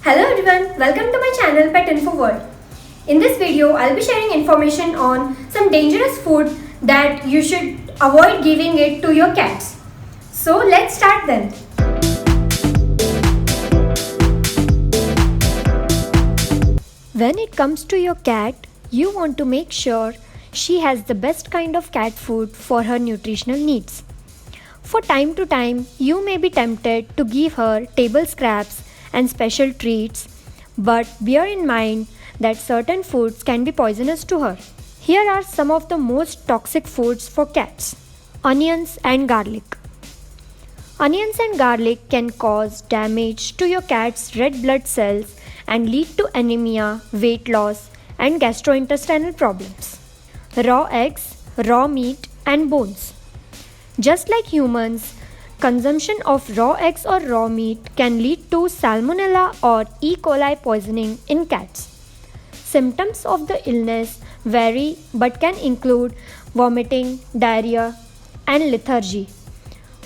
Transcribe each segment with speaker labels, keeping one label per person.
Speaker 1: Hello everyone, welcome to my channel Pet Info World. In this video, I'll be sharing information on some dangerous food that you should avoid giving it to your cats. So let's start then. When it comes to your cat, you want to make sure she has the best kind of cat food for her nutritional needs. For time to time, you may be tempted to give her table scraps and special treats, but bear in mind that certain foods can be poisonous to her. Here are some of the most toxic foods for cats. Onions and garlic. Onions and garlic can cause damage to your cat's red blood cells and lead to anemia, weight loss, and gastrointestinal problems. Raw eggs, raw meat, and bones. Just like humans, consumption of raw eggs or raw meat can lead to salmonella or E. coli poisoning in cats. Symptoms of the illness vary but can include vomiting, diarrhea, and lethargy.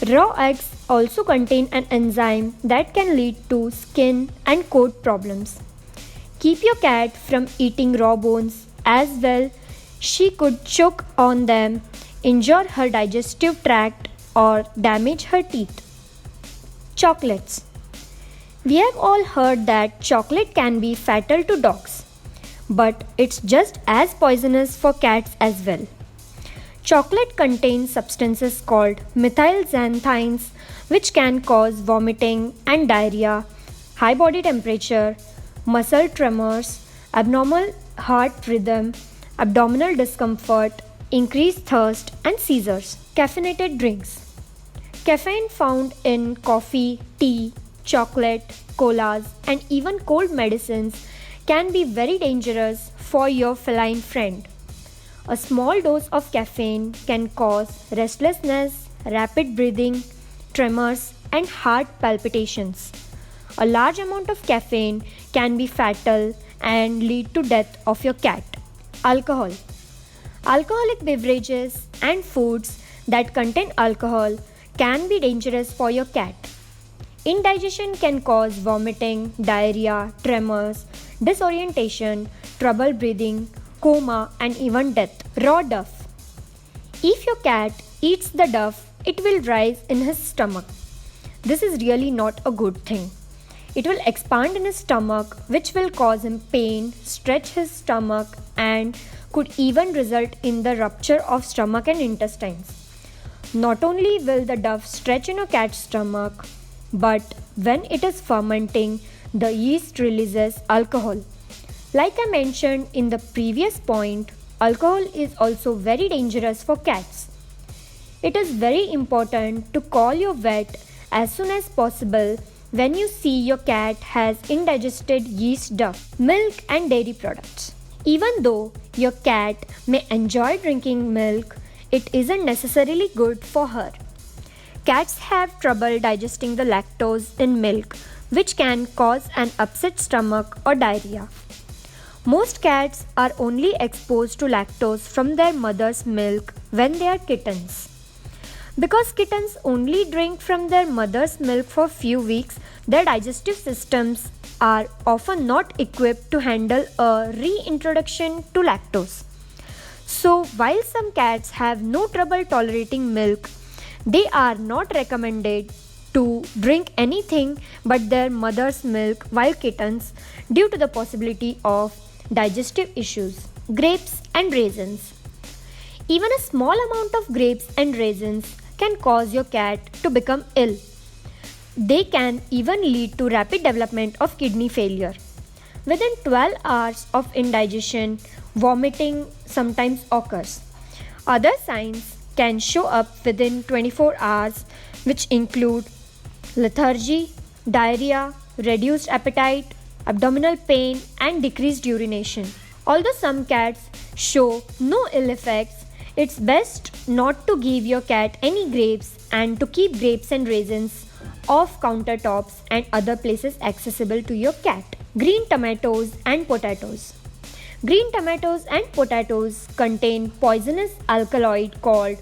Speaker 1: Raw eggs also contain an enzyme that can lead to skin and coat problems. Keep your cat from eating raw bones as well. She could choke on them, injure her digestive tract, or damage her teeth. Chocolates. We have all heard that chocolate can be fatal to dogs, but it's just as poisonous for cats as well. Chocolate contains substances called methylxanthines, which can cause vomiting and diarrhea, high body temperature, muscle tremors, abnormal heart rhythm, abdominal discomfort, increased thirst, and seizures. Caffeinated drinks. Caffeine found in coffee, tea, chocolate, colas, and even cold medicines can be very dangerous for your feline friend. A small dose of caffeine can cause restlessness, rapid breathing, tremors, and heart palpitations. A large amount of caffeine can be fatal and lead to death of your cat. Alcohol. Alcoholic beverages and foods that contain alcohol can be dangerous for your cat. Indigestion can cause vomiting, diarrhea, tremors, disorientation, trouble breathing, coma, and even death. Raw duff. If your cat eats the duff, it will rise in his stomach. This is really not a good thing. It will expand in his stomach, which will cause him pain, stretch his stomach, and could even result in the rupture of stomach and intestines. Not only will the duff stretch in a cat's stomach, but when it is fermenting, the yeast releases alcohol. Like I mentioned in the previous point, alcohol is also very dangerous for cats. It is very important to call your vet as soon as possible when you see your cat has indigested yeast duff. Milk and dairy products. Even though your cat may enjoy drinking milk, it isn't necessarily good for her. Cats have trouble digesting the lactose in milk, which can cause an upset stomach or diarrhea. Most cats are only exposed to lactose from their mother's milk when they are kittens. Because kittens only drink from their mother's milk for few weeks, their digestive systems are often not equipped to handle a reintroduction to lactose. So, while some cats have no trouble tolerating milk, they are not recommended to drink anything but their mother's milk while kittens due to the possibility of digestive issues. Grapes and raisins. Even a small amount of grapes and raisins can cause your cat to become ill. They can even lead to rapid development of kidney failure. Within 12 hours of indigestion, vomiting sometimes occurs. Other signs can show up within 24 hours, which include lethargy, diarrhea, reduced appetite, abdominal pain, and decreased urination. Although some cats show no ill effects, it's best not to give your cat any grapes and to keep grapes and raisins off countertops and other places accessible to your cat. Green tomatoes and potatoes. Green tomatoes and potatoes contain poisonous alkaloid called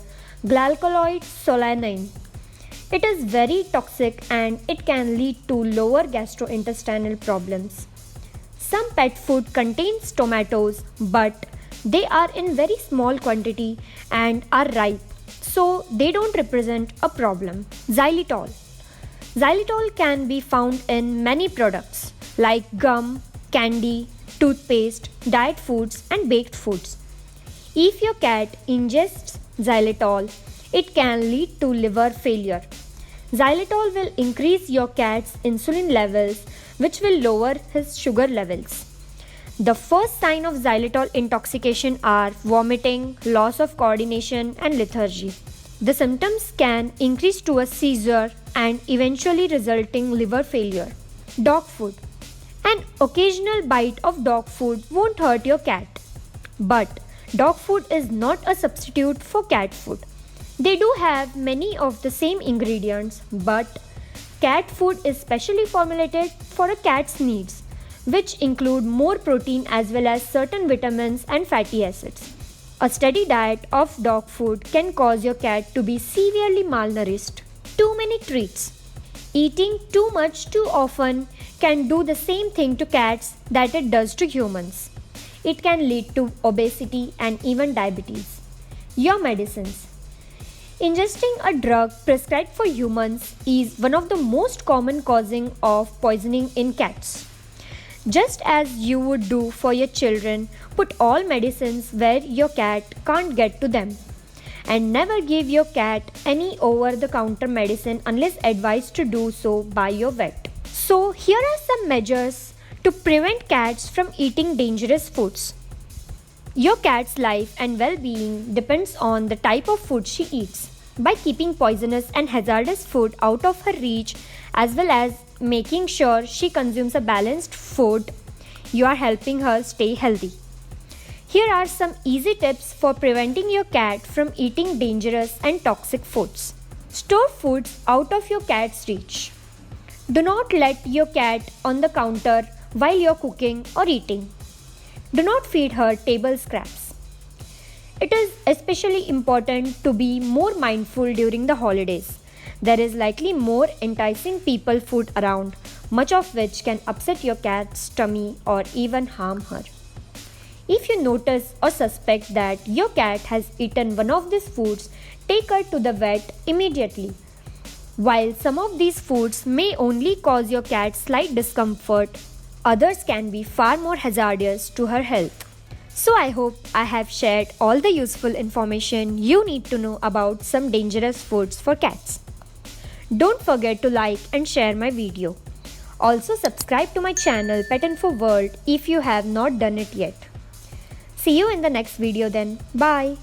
Speaker 1: glycolic solanine. It is very toxic and it can lead to lower gastrointestinal problems. Some pet food contains tomatoes, but they are in very small quantity and are ripe, so they don't represent a problem. Xylitol. Xylitol can be found in many products like gum, candy, toothpaste, diet foods, and baked foods. If your cat ingests xylitol, it can lead to liver failure. Xylitol will increase your cat's insulin levels, which will lower his sugar levels. The first sign of xylitol intoxication are vomiting, loss of coordination, and lethargy. The symptoms can increase to a seizure and eventually resulting liver failure. Dog food. An occasional bite of dog food won't hurt your cat. But dog food is not a substitute for cat food. They do have many of the same ingredients, but cat food is specially formulated for a cat's needs, which include more protein as well as certain vitamins and fatty acids. A steady diet of dog food can cause your cat to be severely malnourished. Too many treats. Eating too much too often can do the same thing to cats that it does to humans. It can lead to obesity and even diabetes. Your medicines. Ingesting a drug prescribed for humans is one of the most common causing of poisoning in cats. Just as you would do for your children, put all medicines where your cat can't get to them. And never give your cat any over-the-counter medicine unless advised to do so by your vet. So here are some measures to prevent cats from eating dangerous foods. Your cat's life and well-being depends on the type of food she eats. By keeping poisonous and hazardous food out of her reach, as well as making sure she consumes a balanced food, you are helping her stay healthy. Here are some easy tips for preventing your cat from eating dangerous and toxic foods. Store foods out of your cat's reach. Do not let your cat on the counter while you're cooking or eating. Do not feed her table scraps. It is especially important to be more mindful during the holidays. There is likely more enticing people food around, much of which can upset your cat's tummy or even harm her. If you notice or suspect that your cat has eaten one of these foods, take her to the vet immediately. While some of these foods may only cause your cat slight discomfort, others can be far more hazardous to her health. So I hope I have shared all the useful information you need to know about some dangerous foods for cats. Don't forget to like and share my video. Also subscribe to my channel Pet Info World if you have not done it yet. See you in the next video then. Bye.